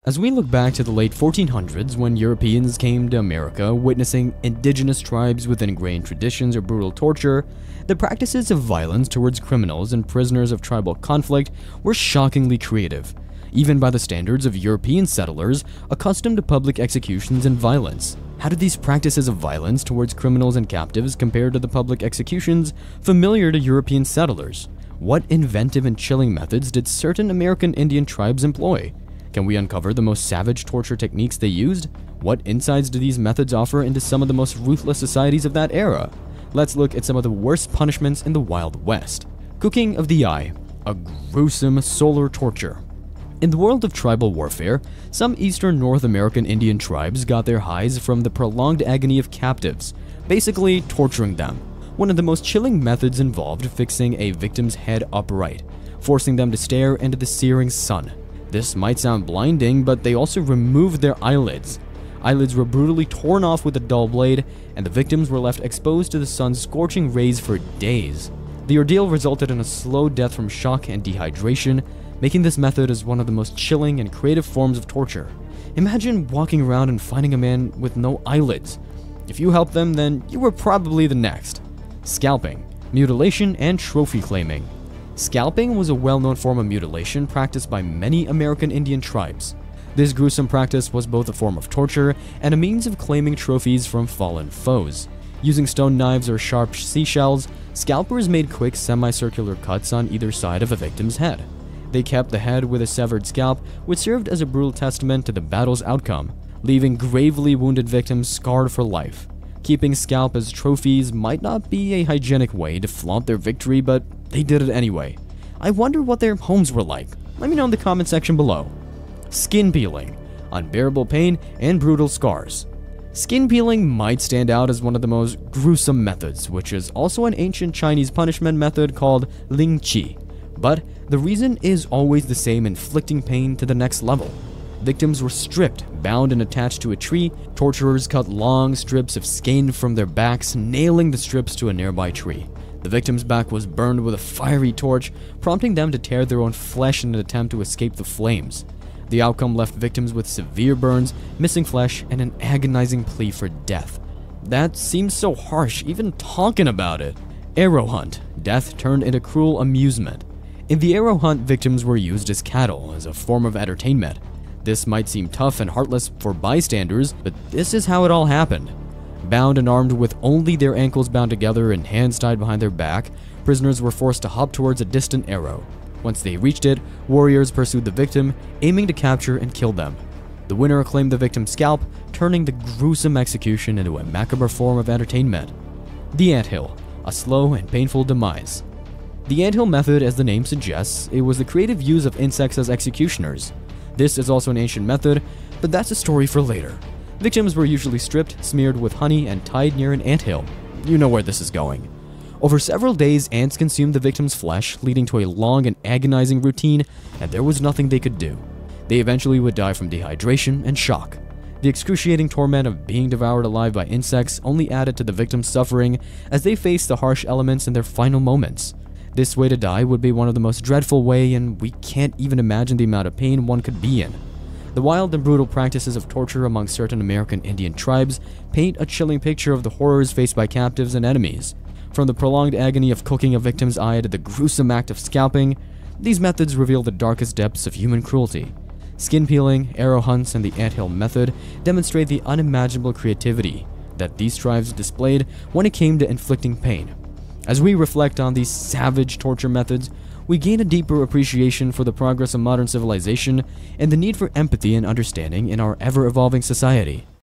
As we look back to the late 1400s when Europeans came to America, witnessing indigenous tribes with ingrained traditions of brutal torture, the practices of violence towards criminals and prisoners of tribal conflict were shockingly creative, even by the standards of European settlers accustomed to public executions and violence. How did these practices of violence towards criminals and captives compare to the public executions familiar to European settlers? What inventive and chilling methods did certain American Indian tribes employ? Can we uncover the most savage torture techniques they used? What insights do these methods offer into some of the most ruthless societies of that era? Let's look at some of the worst punishments in the Wild West. Cooking of the eye, a gruesome solar torture. In the world of tribal warfare, some eastern North American Indian tribes got their highs from the prolonged agony of captives, basically torturing them. One of the most chilling methods involved fixing a victim's head upright, forcing them to stare into the searing sun. This might sound blinding, but they also removed their eyelids. Eyelids were brutally torn off with a dull blade, and the victims were left exposed to the sun's scorching rays for days. The ordeal resulted in a slow death from shock and dehydration, making this method as one of the most chilling and creative forms of torture. Imagine walking around and finding a man with no eyelids. If you helped them, then you were probably the next. Scalping, mutilation, and trophy claiming. Scalping was a well-known form of mutilation practiced by many American Indian tribes. This gruesome practice was both a form of torture and a means of claiming trophies from fallen foes. Using stone knives or sharp seashells, scalpers made quick semicircular cuts on either side of a victim's head. They kept the head with a severed scalp, which served as a brutal testament to the battle's outcome, leaving gravely wounded victims scarred for life. Keeping scalp as trophies might not be a hygienic way to flaunt their victory, but they did it anyway. I wonder what their homes were like. Let me know in the comment section below. Skin peeling, unbearable pain, and brutal scars. Skin peeling might stand out as one of the most gruesome methods, which is also an ancient Chinese punishment method called ling qi. But the reason is always the same: inflicting pain to the next level. Victims were stripped, bound and attached to a tree. Torturers cut long strips of skin from their backs, nailing the strips to a nearby tree. The victim's back was burned with a fiery torch, prompting them to tear their own flesh in an attempt to escape the flames. The outcome left victims with severe burns, missing flesh, and an agonizing plea for death. That seems so harsh, even talking about it. Arrow hunt, death turned into cruel amusement. In the arrow hunt, victims were used as cattle, as a form of entertainment. This might seem tough and heartless for bystanders, but this is how it all happened. Bound and armed with only their ankles bound together and hands tied behind their back, prisoners were forced to hop towards a distant arrow. Once they reached it, warriors pursued the victim, aiming to capture and kill them. The winner claimed the victim's scalp, turning the gruesome execution into a macabre form of entertainment. The anthill, a slow and painful demise. The anthill method, as the name suggests, it was the creative use of insects as executioners. This is also an ancient method, but that's a story for later. Victims were usually stripped, smeared with honey, and tied near an anthill. You know where this is going. Over several days, ants consumed the victim's flesh, leading to a long and agonizing routine, and there was nothing they could do. They eventually would die from dehydration and shock. The excruciating torment of being devoured alive by insects only added to the victim's suffering as they faced the harsh elements in their final moments. This way to die would be one of the most dreadful way, and we can't even imagine the amount of pain one could be in. The wild and brutal practices of torture among certain American Indian tribes paint a chilling picture of the horrors faced by captives and enemies. From the prolonged agony of cooking a victim's eye to the gruesome act of scalping, these methods reveal the darkest depths of human cruelty. Skin peeling, arrow hunts, and the anthill method demonstrate the unimaginable creativity that these tribes displayed when it came to inflicting pain. As we reflect on these savage torture methods, we gain a deeper appreciation for the progress of modern civilization and the need for empathy and understanding in our ever-evolving society.